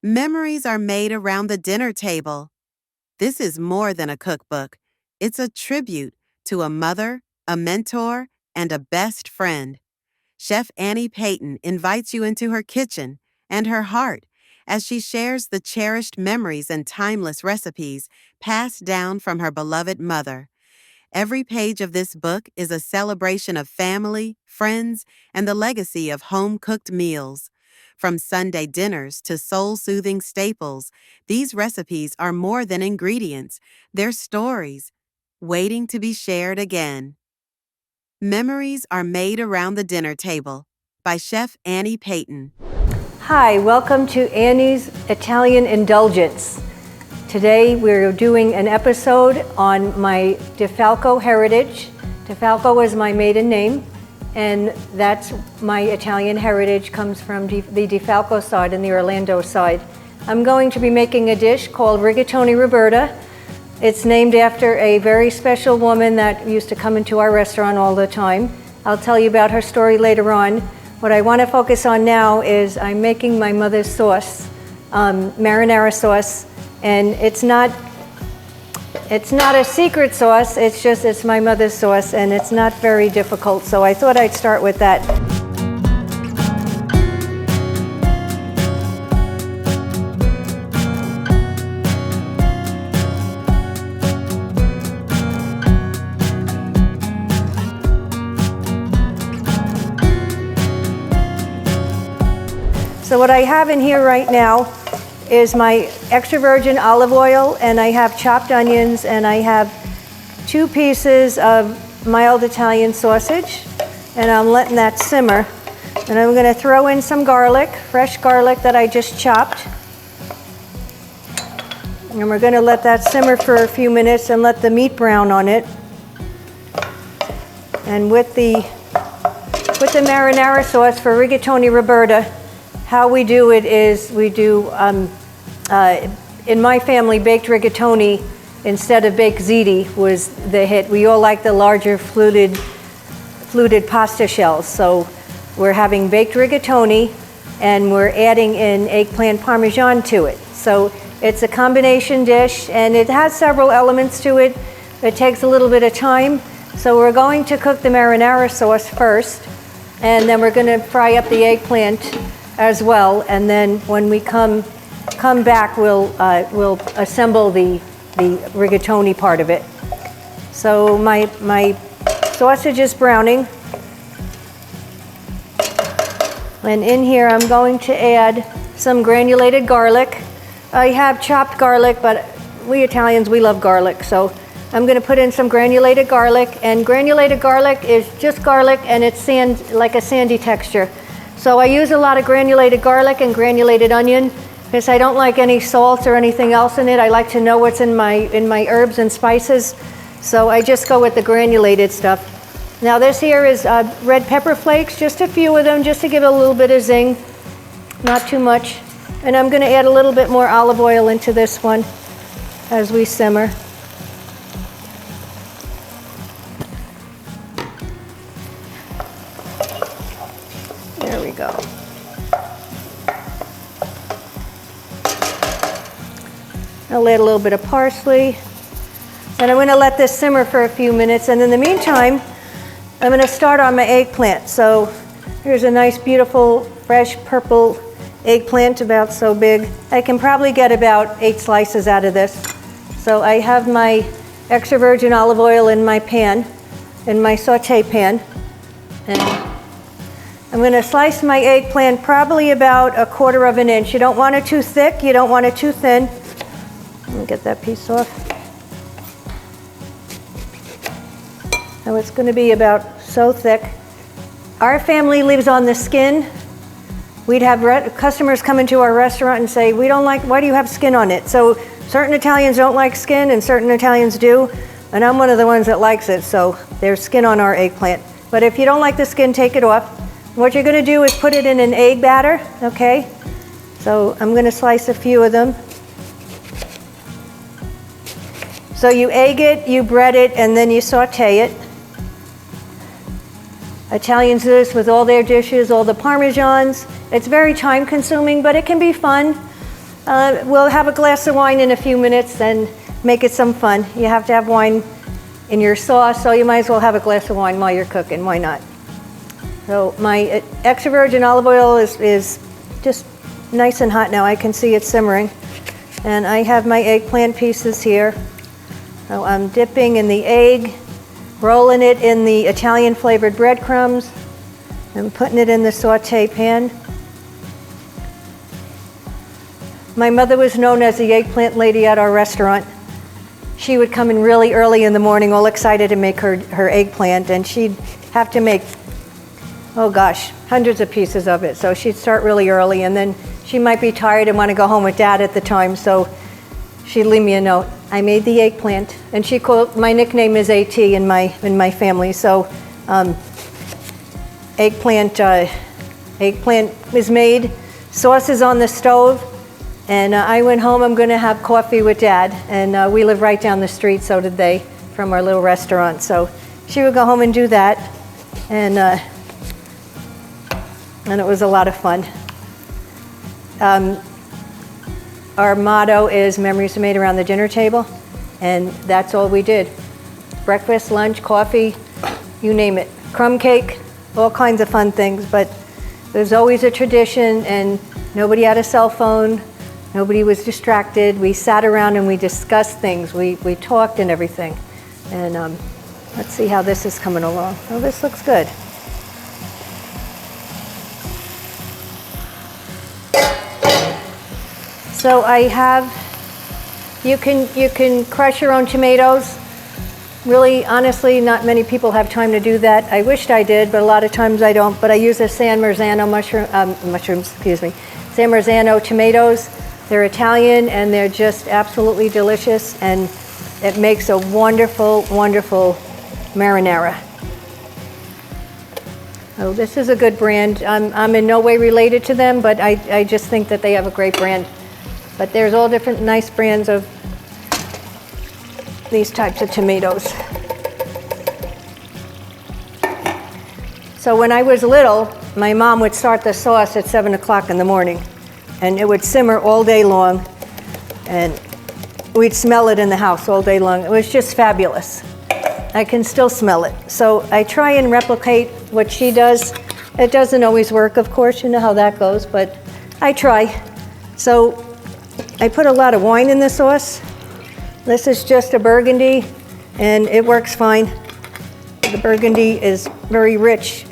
Memories are made around the dinner table. This is more than a cookbook. It's a tribute to a mother, a mentor, and a best friend. Chef Annie Payton invites you into her kitchen and her heart as she shares the cherished memories and timeless recipes passed down from her beloved mother. Every page of this book is a celebration of family, friends, and the legacy of home-cooked meals. From Sunday dinners to soul-soothing staples, these recipes are more than ingredients. They're stories, waiting to be shared again. Memories are made around the dinner table by Chef Annie Payton. Hi, welcome to Annie's Italian Indulgence. Today we're doing an episode on my DeFalco heritage. DeFalco is my maiden name, and that's my Italian heritage comes from the DeFalco side and the Orlando side. I'm going to be making a dish called Rigatoni Roberta. It's named after a very special woman that used to come into our restaurant all the time. I'll tell you about her story later on. What I want to focus on now is I'm making my mother's sauce, marinara sauce. And it's not a secret sauce, it's my mother's sauce, and it's not very difficult, so I thought I'd start with that. So what I have in here right now is my extra virgin olive oil, and I have chopped onions, and I have 2 pieces of mild Italian sausage, and I'm letting that simmer. And I'm going to throw in some garlic, fresh garlic that I just chopped. And we're going to let that simmer for a few minutes and let the meat brown on it. And with the marinara sauce for Rigatoni Roberta, how we do it is we do in my family, baked rigatoni instead of baked ziti was the hit. We all like the larger fluted pasta shells. So we're having baked rigatoni and we're adding in eggplant parmesan to it. So it's a combination dish and it has several elements to it. It takes a little bit of time. So we're going to cook the marinara sauce first, and then we're going to fry up the eggplant as well. And then when we come back, we'll assemble the rigatoni part of it. So my sausage is browning, and in here I'm going to add some granulated garlic. I have chopped garlic, but we Italians, we love garlic, so I'm going to put in some granulated garlic. And granulated garlic is just garlic, and it's like a sandy texture. So I use a lot of granulated garlic and granulated onion, because I don't like any salt or anything else in it. I like to know what's in my herbs and spices, so I just go with the granulated stuff. Now this here is red pepper flakes, just a few of them, just to give it a little bit of zing, not too much. And I'm going to add a little bit more olive oil into this one as we simmer. There we go. I'll add a little bit of parsley, and I'm going to let this simmer for a few minutes, and in the meantime I'm going to start on my eggplant. So here's a nice beautiful fresh purple eggplant, about so big. I can probably get about 8 slices out of this. So I have my extra virgin olive oil in my pan, in my saute pan, and I'm going to slice my eggplant probably about 1/4 inch. You don't want it too thick, you don't want it too thin. Let me get that piece off. Now it's going to be about so thick. Our family lives on the skin. We'd have customers come into our restaurant and say, why do you have skin on it? So certain Italians don't like skin and certain Italians do, and I'm one of the ones that likes it, so there's skin on our eggplant. But if you don't like the skin, take it off. What you're going to do is put it in an egg batter, okay? So I'm going to slice a few of them. So you egg it, you bread it, and then you saute it. Italians do this with all their dishes, all the parmesans. It's very time consuming, but it can be fun. We'll have a glass of wine in a few minutes and make it some fun. You have to have wine in your sauce, so you might as well have a glass of wine while you're cooking. Why not? So my extra virgin olive oil is just nice and hot now. I can see it simmering. And I have my eggplant pieces here. So I'm dipping in the egg, rolling it in the Italian flavored breadcrumbs, and putting it in the saute pan. My mother was known as the eggplant lady at our restaurant. She would come in really early in the morning, all excited to make her eggplant, and she'd have to make, oh gosh, hundreds of pieces of it. So she'd start really early, and then she might be tired and want to go home with Dad at the time, so she'd leave me a note. I made the eggplant, and she called, my nickname is AT in my family, so eggplant is made, sauce is on the stove, and I went home. I'm going to have coffee with Dad, and we live right down the street, so did they, from our little restaurant. So she would go home and do that, and it was a lot of fun. Our motto is memories are made around the dinner table, and that's all we did. Breakfast, lunch, coffee, you name it. Crumb cake, all kinds of fun things, but there's always a tradition, and nobody had a cell phone, nobody was distracted. We sat around and we discussed things. We talked and everything. And let's see how this is coming along. Oh, this looks good. So I have, you can crush your own tomatoes. Really, honestly, not many people have time to do that. I wished I did, but a lot of times I don't. But I use a San Marzano San Marzano tomatoes. They're Italian, and they're just absolutely delicious, and it makes a wonderful, wonderful marinara. Oh, this is a good brand. I'm in no way related to them, but I just think that they have a great brand. But there's all different nice brands of these types of tomatoes. So when I was little, my mom would start the sauce at 7 o'clock in the morning, and it would simmer all day long, and we'd smell it in the house all day long. It was just fabulous. I can still smell it. So I try and replicate what she does. It doesn't always work, of course, you know how that goes, but I try. So I put a lot of wine in the sauce. This is just a Burgundy, and it works fine. The Burgundy is very rich.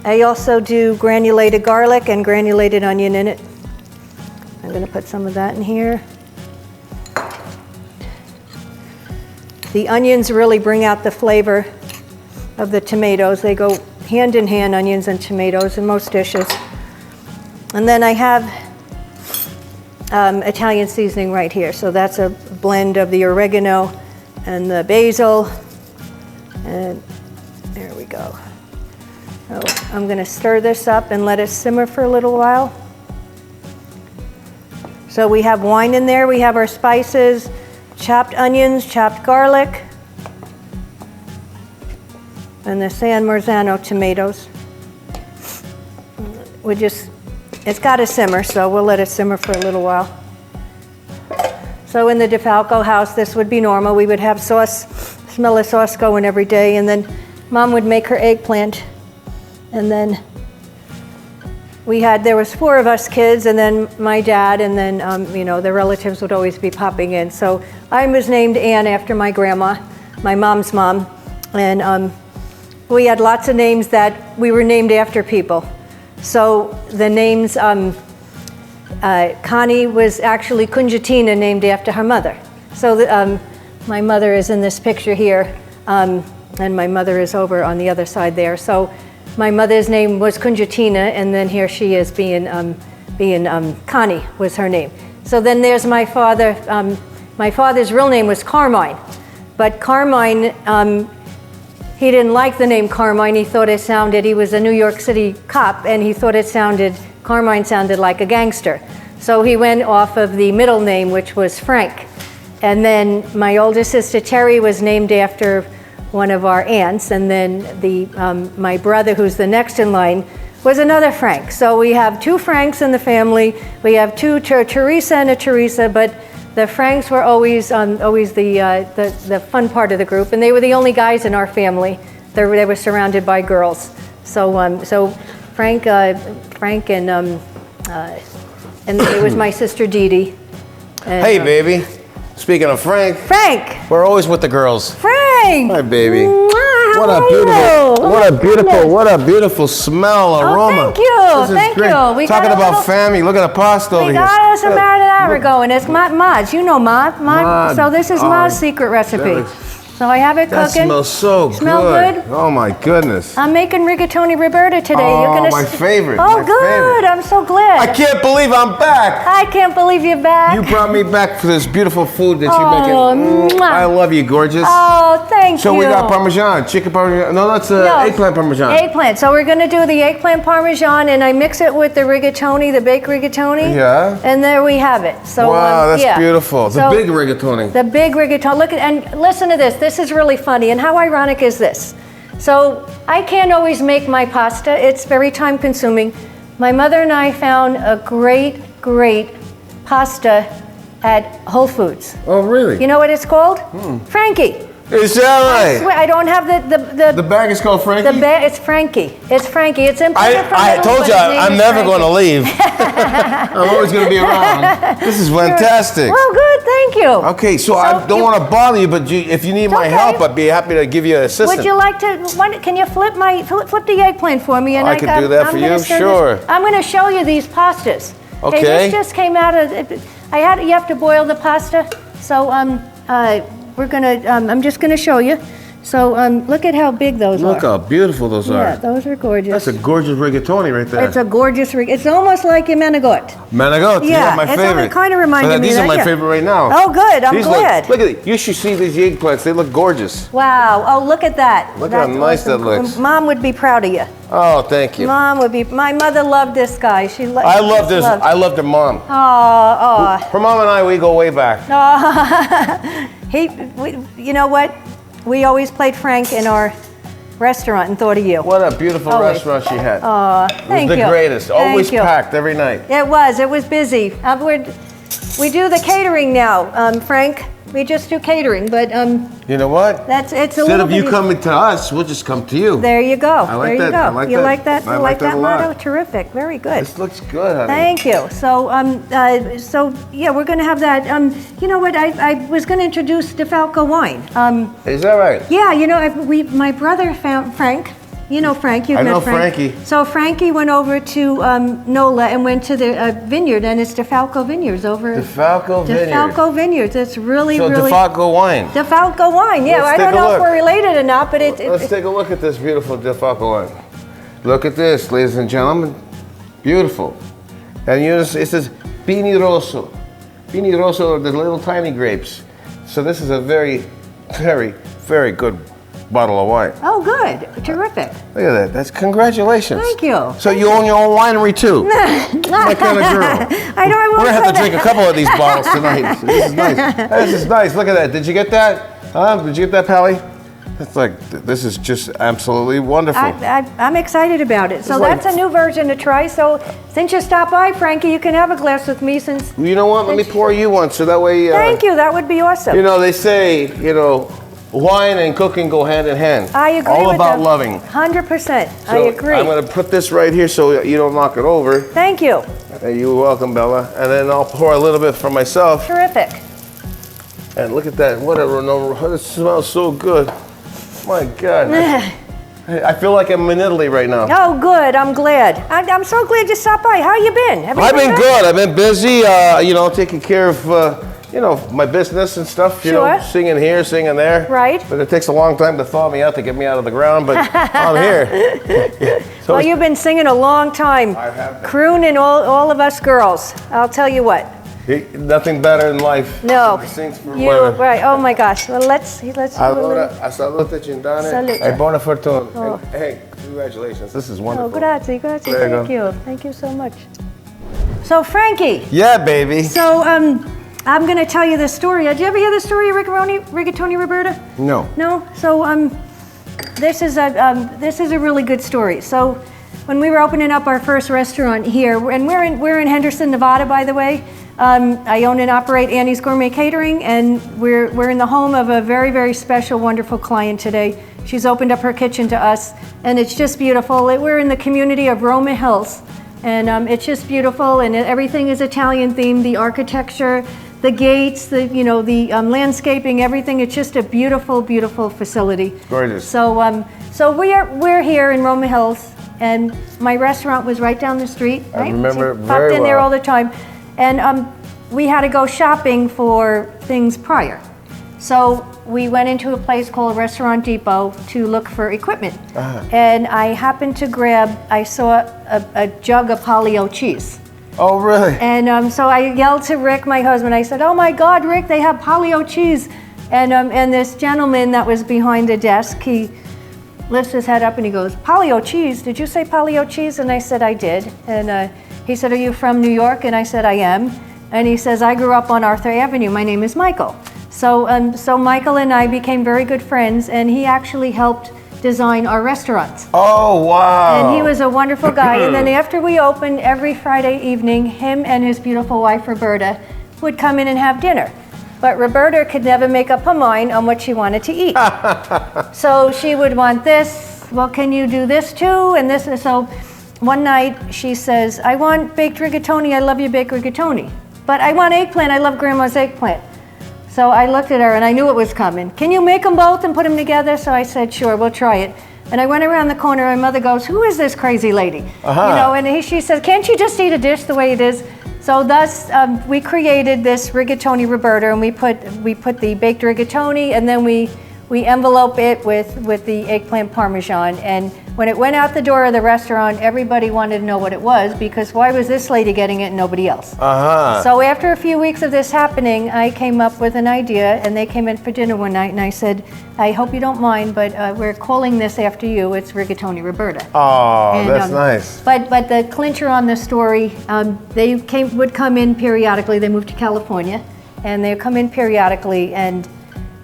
I also do granulated garlic and granulated onion in it. I'm going to put some of that in here. The onions really bring out the flavor of the tomatoes. They go hand in hand, onions and tomatoes, in most dishes. And then I have Italian seasoning right here. So that's a blend of the oregano and the basil. And there we go. So I'm going to stir this up and let it simmer for a little while. So we have wine in there. We have our spices, chopped onions, chopped garlic, and the San Marzano tomatoes. It's got to simmer, so we'll let it simmer for a little while. So in the DeFalco house, this would be normal. We would have sauce, smell of sauce going every day, and then Mom would make her eggplant. And then there was 4 of us kids, and then my dad, and then, the relatives would always be popping in. So I was named Anne after my grandma, my mom's mom. And we had lots of names that we were named after people. So the names, Connie was actually Kunjatina, named after her mother. So my mother is in this picture here, and my mother is over on the other side there. So my mother's name was Kunjatina, and then here she is being Connie was her name. So then there's my father. My father's real name was Carmine, but Carmine, he didn't like the name Carmine. He thought it sounded, he was a New York City cop, and he thought Carmine sounded like a gangster. So he went off of the middle name, which was Frank. And then my older sister Terry was named after one of our aunts, and then my brother, who's the next in line, was another Frank. So we have 2 Franks in the family. We have 2 Teresa and a Teresa, but the Franks were always the fun part of the group, and they were the only guys in our family. They were surrounded by girls. So Frank and it was my sister Dee Dee. And, Hey, baby. Speaking of Frank. Frank. We're always with the girls. Frank. Hi, baby. Mwah, What how a are beautiful, you? what a beautiful smell, aroma. Thank you, This is thank great. you. We Talking got a about little- family. Look at the pasta over We here. got us a marinara going. It's Maud's. You know Maud. Maud. So this is Oh, Maud's secret recipe. that So I have it That cooking. smells so Smell good. good? Oh, my goodness. I'm making rigatoni Roberta today. Oh, my favorite, Oh, my good. favorite. I'm so glad. I can't believe I'm back. I can't believe you're back. You brought me back for this beautiful food that Oh, you're making. mwah. I love you, gorgeous. Oh, thank you. So we got parmesan, chicken parmesan. No, that's eggplant parmesan. Eggplant. So we're going to do the eggplant parmesan, and I mix it with the rigatoni, the baked rigatoni. Yeah. And there we have it. So Wow, that's yeah. beautiful. The So- big rigatoni. The big rigatoni. Look at, and listen to this. This is really funny. And how ironic is this? So I can't always make my pasta. It's very time consuming. My mother and I found a great pasta at Whole Foods. Oh, really? You know what it's called? Frankie. Is that I right? swear, I don't have The bag is called Frankie? it's Frankie. It's Frankie. It's imported from I Italy, told but you, its name I'm is never Frankie. going to leave. I'm always going to be around. This is fantastic. Well, good. Thank you. Okay, so I don't want to bother you, but if you need my okay. help, I'd be happy to give you an assistant. Would you like to? Can you flip the eggplant for me? And I could do that for you, sure. I'm going to show you these pastas. Okay. This just came out of. You have to boil the pasta. So we're gonna. I'm just going to show you. So look at how big those Look are. how beautiful those Yeah, are. those are gorgeous. That's a gorgeous rigatoni right there. It's a gorgeous rig. It's almost like a menegot. Manigot, Yeah, my it's favorite. kind of reminded me These of are that, my yeah. favorite right now. Oh, good. I'm These glad. Look at it. You should see these eggplants. They look gorgeous. Wow. Oh, look at that. Look how That's nice that awesome. looks. Mom would be proud of you. Oh, thank you. Mom would be. My mother loved this guy. She loved. I love this. I love their mom. Oh, Her mom and I, we go way back. you know what? We always played Frank in our restaurant and thought of you. What a beautiful Always. restaurant she had. Thank it was you. the greatest. Always Thank you. packed every night. It was busy. We do the catering now, Frank. We just do catering, but You know what? it's a Instead little of you bit. coming to us, we'll just come to you. There you go. I like there you that. go. I like you that. like that? I You like like that that a lot. motto? Terrific. Very good. This looks good, honey. Thank you. So, yeah, we're going to have that. You know what? I was going to introduce DeFalco wine. Is that right? Yeah, you know, my brother found Frank. You know Frank. You've I met know Frank. Frankie. So Frankie went over to NOLA and went to the vineyard, and it's DeFalco Vineyards over. DeFalco Vineyard. DeFalco Vineyards. It's really. DeFalco wine. DeFalco wine. Yeah, Let's I don't take a know if look. we're related or not, but Let's take a look at this beautiful DeFalco wine. Look at this, ladies and gentlemen. Beautiful. And it says Bini Rosso. Bini Rosso are the little tiny grapes. So this is a very, very, very good bottle of wine. Oh, good. Terrific. Look at that. That's congratulations. Thank you. So you own your own winery too. My kind of girl. I know I We're won't gonna have say to drink a that. couple of these bottles tonight. This is nice. This is nice. Look at that. Did you get that? Did you get that, Pally? That's like, this is just absolutely wonderful. I'm excited about it. So It's like- that's a new version to try. So since you stopped by, Frankie, you can have a glass with me since. You know what? Let me pour you one so that way. Thank you. That would be awesome. You know, they say, wine and cooking go hand in hand. I agree All with about that. loving. 100%. I So agree. I'm going to put this right here so you don't knock it over. Thank you. You're welcome, Bella. And then I'll pour a little bit for myself. Terrific. And look at that. Whatever. No, it smells so good. My God. I feel like I'm in Italy right now. Oh, good. I'm glad. I'm so glad you stopped by. How you been? I've been good. I've been busy, taking care of, my business and stuff. Sure. Singing here, singing there. Right. But it takes a long time to thaw me out to get me out of the ground, but I'm here. So Well, you've been singing a long time. I have been. Crooning all of us girls. I'll tell you what. Nothing better in life. No. Sings for You women. right. Oh my gosh. Well, let's. Allora, a salute Cindane Salute. e buona fortuna. Oh. And, hey, congratulations. This is Oh, wonderful. grazie. There you Thank go. you. Thank you so much. So, Frankie. Yeah, baby. So, I'm going to tell you this story. Did you ever hear the story of Rigatoni Roberta? No. No. So, this is a really good story. So, when we were opening up our first restaurant here, and we're in Henderson, Nevada, by the way. I own and operate Annie's Gourmet Catering, and we're in the home of a very, very special, wonderful client today. She's opened up her kitchen to us, and it's just beautiful. We're in the community of Roma Hills, and it's just beautiful, and everything is Italian themed. The architecture, the gates, the landscaping, everything. It's just a beautiful, beautiful facility. Gorgeous. So we're here in Roma Hills, and my restaurant was right down the street. Right? I remember she very popped in well. there all the time, and we had to go shopping for things prior. So we went into a place called Restaurant Depot to look for equipment, and I happened to I saw a jug of Polly-O cheese. Oh, really? And so I yelled to Rick, my husband. I said, "Oh my God, Rick, they have Polly-O cheese!" And this gentleman that was behind the desk, he lifts his head up and he goes, "Polly-O cheese? Did you say Polly-O cheese?" And I said, "I did." And he said, "Are you from New York?" And I said, "I am." And he says, "I grew up on Arthur Avenue. My name is Michael." So Michael and I became very good friends, and he actually helped design our restaurants. Oh, wow. And he was a wonderful guy. And then after we opened, every Friday evening, him and his beautiful wife, Roberta, would come in and have dinner. But Roberta could never make up her mind on what she wanted to eat. So she would want this. Well, can you do this too? And this. And so one night she says, "I want baked rigatoni. I love your baked rigatoni. But I want eggplant. I love Grandma's eggplant." So I looked at her and I knew it was coming. "Can you make them both and put them together?" So I said, "Sure, we'll try it." And I went around the corner, and my mother goes, "Who is this crazy lady?" And she says, "Can't you just eat a dish the way it is?" So thus we created this Rigatoni Roberta, and we put the baked rigatoni, and then we envelope it with the eggplant parmesan. And when it went out the door of the restaurant, everybody wanted to know what it was, because why was this lady getting it and nobody else? So after a few weeks of this happening, I came up with an idea, and they came in for dinner one night, and I said, "I hope you don't mind, but we're calling this after you. It's Rigatoni Roberta." Oh, and, that's nice. But the clincher on the story, they would come in periodically. They moved to California, and they would come in periodically, and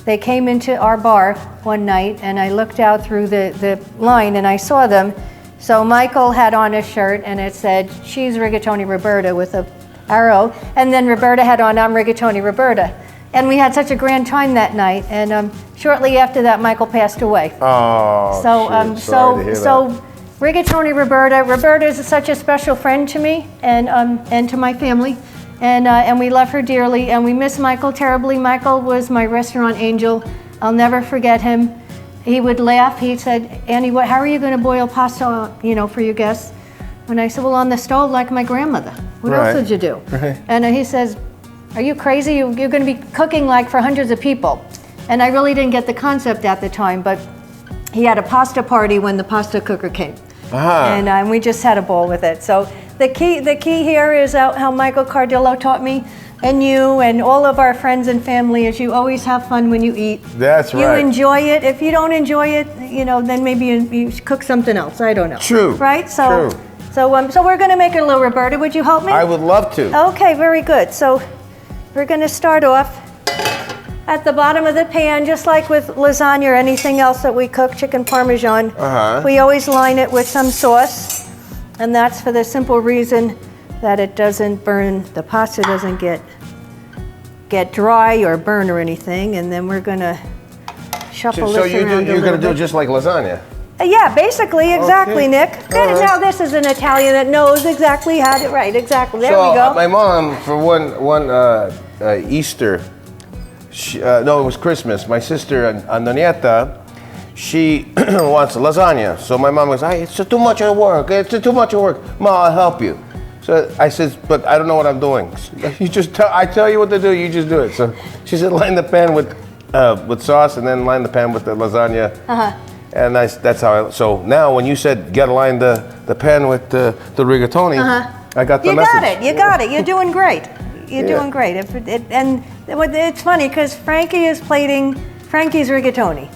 they came into our bar one night, and I looked out through the line and I saw them. So Michael had on a shirt and it said, "She's Rigatoni Roberta," with an arrow. And then Roberta had on, "I'm Rigatoni Roberta." And we had such a grand time that night. And shortly after that, Michael passed away. Oh, sorry to hear that. Rigatoni Roberta. Roberta is such a special friend to me and to my family. And we love her dearly, and we miss Michael terribly. Michael was my restaurant angel. I'll never forget him. He would laugh. He said, "Annie, how are you going to boil pasta, for your guests?" And I said, "Well, on the stove like my grandmother. What else would you do?" Right. And he says, "Are you crazy? You're going to be cooking like for hundreds of people." And I really didn't get the concept at the time, but he had a pasta party when the pasta cooker came. And we just had a ball with it. So the key here is how Michael Cardillo taught me, and you and all of our friends and family, is you always have fun when you eat. That's right. You enjoy it. If you don't enjoy it, then maybe you cook something else. I don't know. True. Right? True. So we're going to make it a little Roberta. Would you help me? I would love to. Okay, very good. So we're going to start off at the bottom of the pan, just like with lasagna or anything else that we cook, chicken parmesan. We always line it with some sauce, and that's for the simple reason that it doesn't burn, the pasta doesn't get dry or burn or anything. And then we're gonna shuffle this around a little bit. So you're gonna do it just like lasagna? Yeah, basically, exactly, Okay. Nick. Good. Now this is an Italian that knows exactly how to, right, exactly. There we go. My mom, for one Easter, no, it was Christmas. My sister, Antonietta, she wants lasagna. So my mom goes, "It's too much work. It's too much work. Ma, I'll help you." So I said, "But I don't know what I'm doing." You just I tell you what to do. You just do it. So she said, "Line the pan with sauce, and then line the pan with the lasagna." And that's how. So now, when you said gotta line the pan with the rigatoni, I got the message. You got it. You're doing great. You're doing great. And it's funny because Frankie is plating Frankie's rigatoni.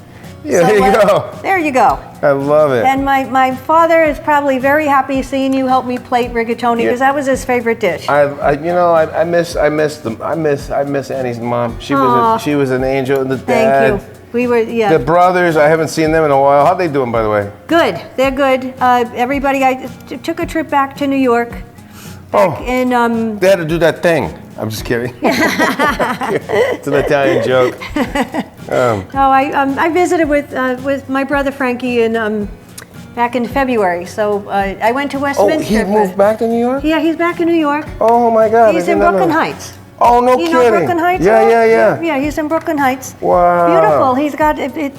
Yeah, there you go. There you go. I love it. And my father is probably very happy seeing you help me plate rigatoni because that was his favorite dish. I miss Annie's mom. She was an angel, and the dad. Thank you. We were, yeah. The brothers, I haven't seen them in a while. How they doing, by the way? Good. They're good. Everybody, I took a trip back to New York. And they had to do that thing. I'm just kidding. It's an Italian joke. I visited with my brother Frankie back in February. So I went to Westminster. Oh, he moved back to New York? Yeah, he's back in New York. Oh my God. He's in Brooklyn Heights. Oh, no you kidding. You know Brooklyn Heights? Yeah. Yeah, he's in Brooklyn Heights. Wow. Beautiful.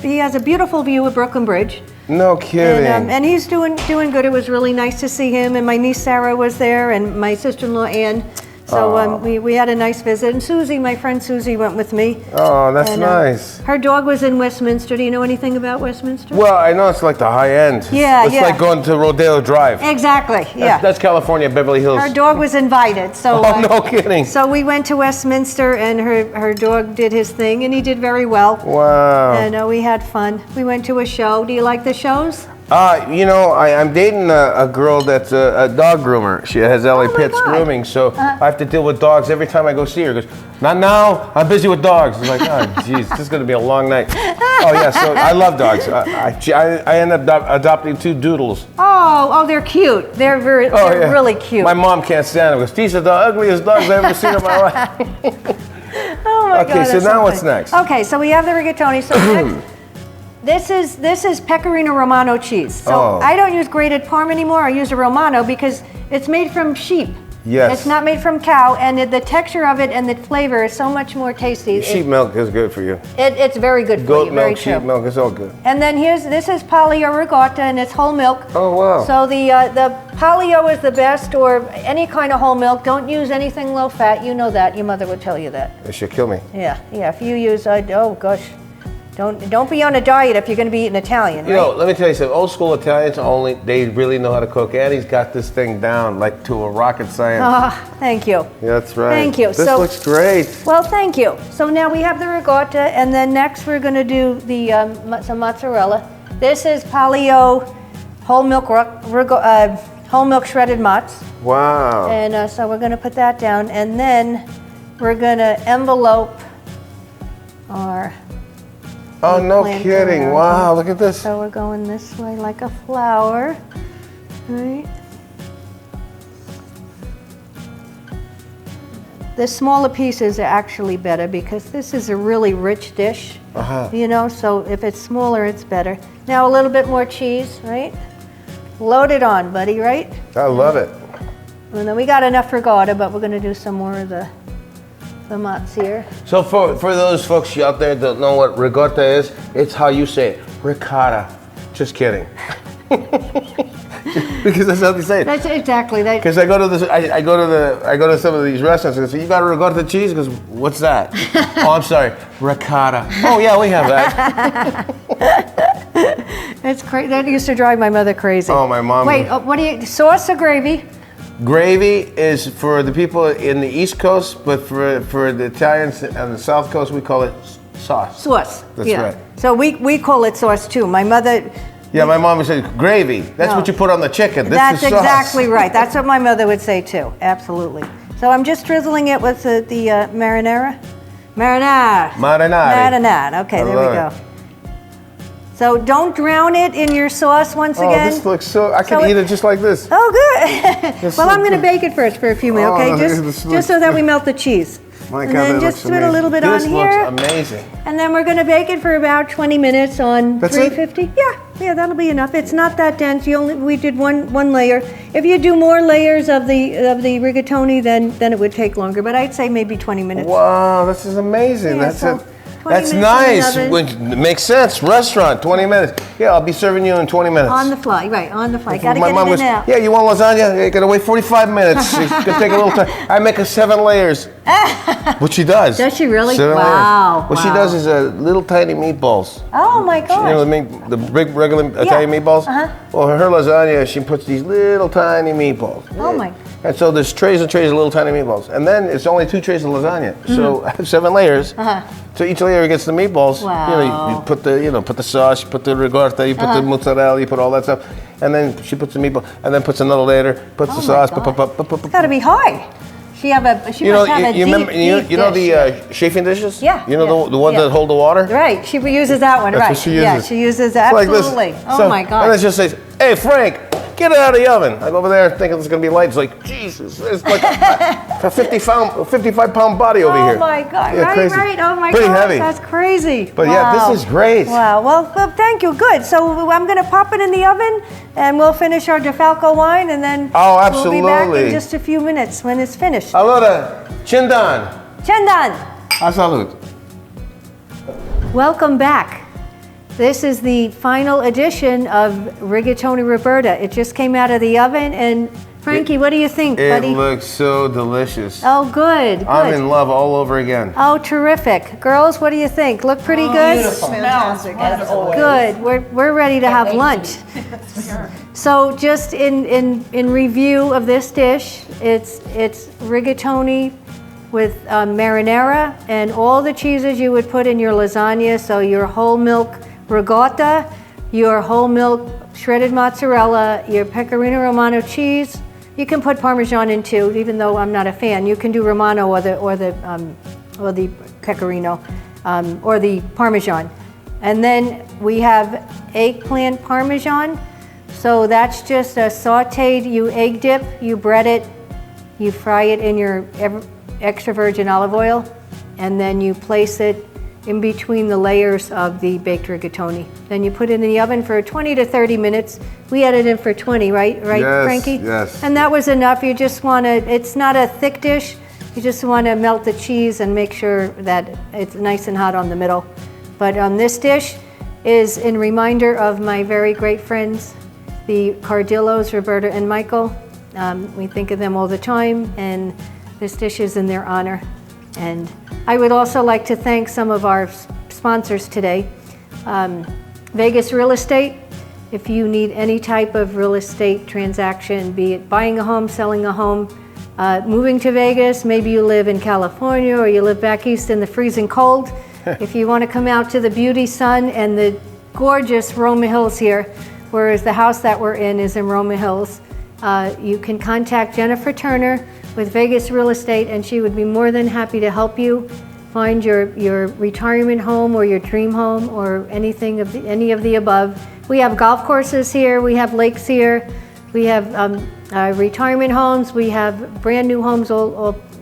He has a beautiful view of Brooklyn Bridge. No kidding. And he's doing good. It was really nice to see him. And my niece Sarah was there, and my sister-in-law Ann. So we had a nice visit. And Susie, my friend Susie, went with me. Oh, that's nice. Her dog was in Westminster. Do you know anything about Westminster? Well, I know it's like the high end. Yeah, It's like going to Rodeo Drive. Exactly, yeah. That's California, Beverly Hills. Her dog was invited. So, no kidding. So we went to Westminster, and her dog did his thing, and he did very well. Wow. And we had fun. We went to a show. Do you like the shows? I'm dating a girl that's a dog groomer. She has LA Pitts Grooming, so I have to deal with dogs every time I go see her. She goes, not now, I'm busy with dogs. It's like, oh, jeez, this is going to be a long night. Oh, yeah, so I love dogs. I ended up adopting 2 doodles. Oh, they're cute. They're really cute. My mom can't stand them because these are the ugliest dogs I've ever seen in my life. Oh, my God. Okay, so now what's next? Okay, so we have the rigatoni. So This is Pecorino Romano cheese. So I don't use grated parm anymore. I use a Romano because it's made from sheep. Yes. It's not made from cow, and the texture of it and the flavor is so much more tasty. Sheep milk is good for you. It's very good for Goat you. milk, sheep milk, it's all good. And then this is Palio Ricotta, and it's whole milk. Oh, wow. So the Palio is the best, or any kind of whole milk. Don't use anything low fat. You know that. Your mother would tell you that. It should kill me. Yeah. If you use, oh gosh. Don't be on a diet if you're going to be eating Italian. You know, let me tell you something. Old school Italians they really know how to cook. Annie's got this thing down like to a rocket science. Thank you. Yeah, that's right. Thank you. This looks great. Well, thank you. So now we have the ricotta, and then next we're going to do the some mozzarella. This is Palio whole milk shredded mozz. Wow. And so we're going to put that down, and then we're going to envelope our. Oh, no kidding. Wow, look at this. So we're going this way like a flower. Right. The smaller pieces are actually better because this is a really rich dish. You know, so if it's smaller, it's better. Now a little bit more cheese, right? Load it on, buddy, right? I love it. And then we got enough ricotta, but we're going to do some more of the mozz here. So for those folks out there that don't know what ricotta is, it's how you say it, ricotta. Just kidding. Because that's how they say it. That's exactly that. Because I go to some of these restaurants and say, you got a ricotta cheese? Because what's that? Oh, I'm sorry, ricotta. Oh yeah, we have that. It's crazy. That used to drive my mother crazy. Oh, my mom. Wait, what do you? Sauce or gravy? Gravy is for the people in the East Coast, but for the Italians on the South Coast, we call it sauce. Sauce. That's right. So we call it sauce too. My mother. Yeah, my mom would say gravy. That's what you put on the chicken. That's is sauce. Exactly right. That's what my mother would say too. Absolutely. So I'm just drizzling it with the marinara. Marinara. Okay, there we go. So don't drown it in your sauce once again. Oh, this looks so, I can eat it just like this. Oh, good. Well, I'm going to bake it first for a few minutes, okay? Just so that we melt the cheese. My and God, then that just looks put a little bit this on here. This looks amazing. And then we're going to bake it for about 20 minutes on 350. It? Yeah, that'll be enough. It's not that dense. We did one layer. If you do more layers of the rigatoni, then it would take longer. But I'd say maybe 20 minutes. Wow, this is amazing. Yeah, That's nice. It makes sense. Restaurant, 20 minutes. Yeah, I'll be serving you in 20 minutes. On the fly, right, on the fly. Gotta get it in now. Yeah, you want lasagna? You gotta wait 45 minutes. It's gonna take a little time. I make her 7 layers. What she does. Does she really? 7 Wow. layers. What she does is little tiny meatballs. Oh my gosh. You know the big regular Italian meatballs? Uh-huh. Well, her lasagna, she puts these little tiny meatballs. Oh my. And so there's trays and trays of little tiny meatballs. And then it's only 2 trays of lasagna. So 7 layers. So each layer gets the meatballs. Wow. You know, you put the sauce, you put the ricotta, you put the mozzarella, you put all that stuff. And then she puts the meatball, and then puts another layer, puts the sauce. It's got to be high. She must have a You know the chafing dishes? Yeah. You know the ones that hold the water? Right. She uses that one. That's right. what she uses. Yeah. She uses It's like this. absolutely. So- Oh my God. And it just says, "Hey Frank, get it out of the oven." I go over there thinking it's gonna be light. It's like, Jesus, it's like a 55-pound body over here. Oh my God! Yeah, right, crazy. right. Oh my Pretty God, heavy. that's crazy. But yeah, this is great. Wow. Well, thank you. Good. So I'm going to pop it in the oven, and we'll finish our DeFalco wine, and then we'll be back in just a few minutes when it's finished. Allora, Chindan. Chendan. A salud. Welcome back. This is the final edition of Rigatoni Roberta. It just came out of the oven, and Frankie, what do you think, It buddy? looks so delicious. Oh, good. I'm in love all over again. Oh, terrific. Girls, what do you think? Look pretty good? Fantastic, as always. Good. We're ready to have lunch. So just in review of this dish, it's rigatoni with marinara and all the cheeses you would put in your lasagna. So your whole milk ricotta, your whole milk shredded mozzarella, your pecorino romano cheese. You can put parmesan in too, even though I'm not a fan. You can do romano or the pecorino or the parmesan. And then we have eggplant parmesan. So that's just a sauteed, you egg dip, you bread it, you fry it in your extra virgin olive oil, and then you place it in between the layers of the baked rigatoni. Then you put it in the oven for 20 to 30 minutes. We had it in for 20, right, Yes, Frankie? yes. And that was enough. You just want to, it's not a thick dish. You just want to melt the cheese and make sure that it's nice and hot on the middle. But this dish is in reminder of my very great friends, the Cardillos, Roberta and Michael. We think of them all the time, and this dish is in their honor. And I would also like to thank some of our sponsors today. Vegas Real Estate. If you need any type of real estate transaction, be it buying a home, selling a home, moving to Vegas, maybe you live in California or you live back east in the freezing cold. If you want to come out to the beauty sun and the gorgeous Roma Hills here, whereas the house that we're in is in Roma Hills, you can contact Jennifer Turner with Vegas Real Estate, and she would be more than happy to help you find your retirement home or your dream home or any of the above. We have golf courses here, we have lakes here, we have retirement homes, we have brand new homes,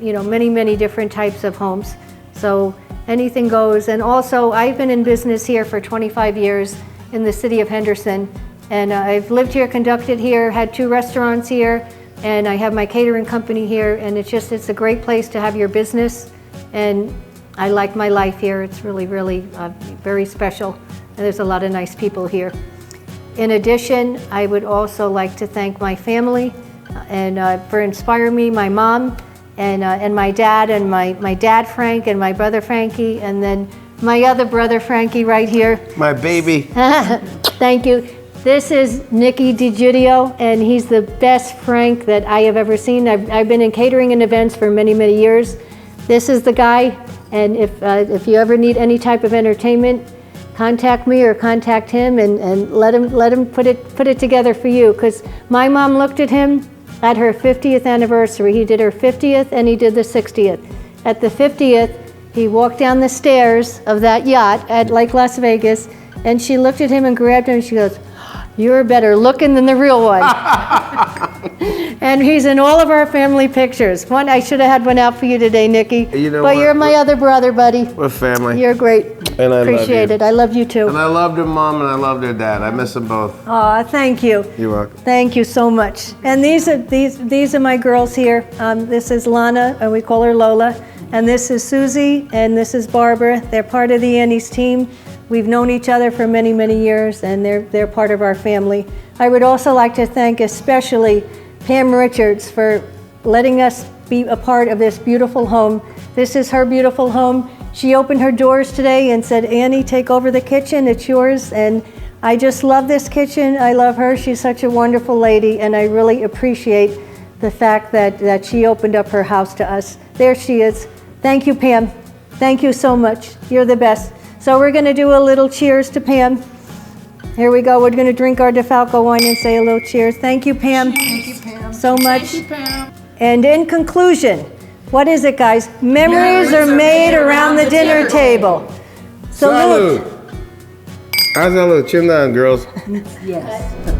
many different types of homes. So anything goes. And also, I've been in business here for 25 years in the city of Henderson, and I've lived here, conducted here, had 2 restaurants here, and I have my catering company here, and it's a great place to have your business, and I like my life here. It's really very special, and there's a lot of nice people here. In addition, I would also like to thank my family and for inspiring me, my mom and my dad, and my dad Frank and my brother Frankie, and then my other brother Frankie right here. My baby. Thank you. This is Nicky DiGidio, and he's the best Frank that I have ever seen. I've been in catering and events for many years. This is the guy, and if you ever need any type of entertainment, contact me or contact him, and let him put it together for you. Because my mom looked at him at her 50th anniversary. He did her 50th and he did the 60th. At the 50th, he walked down the stairs of that yacht at Lake Las Vegas, and she looked at him and grabbed him, and she goes, "You're better looking than the real one." And he's in all of our family pictures. I should have had one out for you today, Nicky. You know but what? you're my other brother, buddy. We're family. You're great. And I love Appreciate you. it. I love you too. And I loved her mom and I loved her dad. I miss them both. Aw, thank you. You're welcome. Thank you so much. And these are my girls here. This is Lana, and we call her Lola. And this is Susie, and this is Barbara. They're part of the Annie's team. We've known each other for many years, and they're part of our family. I would also like to thank especially Pam Richards for letting us be a part of this beautiful home. This is her beautiful home. She opened her doors today and said, "Annie, take over the kitchen, it's yours." And I just love this kitchen. I love her. She's such a wonderful lady, and I really appreciate the fact that she opened up her house to us. There she is. Thank you, Pam. Thank you so much. You're the best. So we're going to do a little cheers to Pam. Here we go. We're going to drink our DeFalco wine and say a little cheers. Thank you, Pam. Thank you, Pam. So much. Thank you, Pam. And in conclusion, what is it, guys? Memories are made around the dinner table. Salud! How's that little chin down, girls? Yes.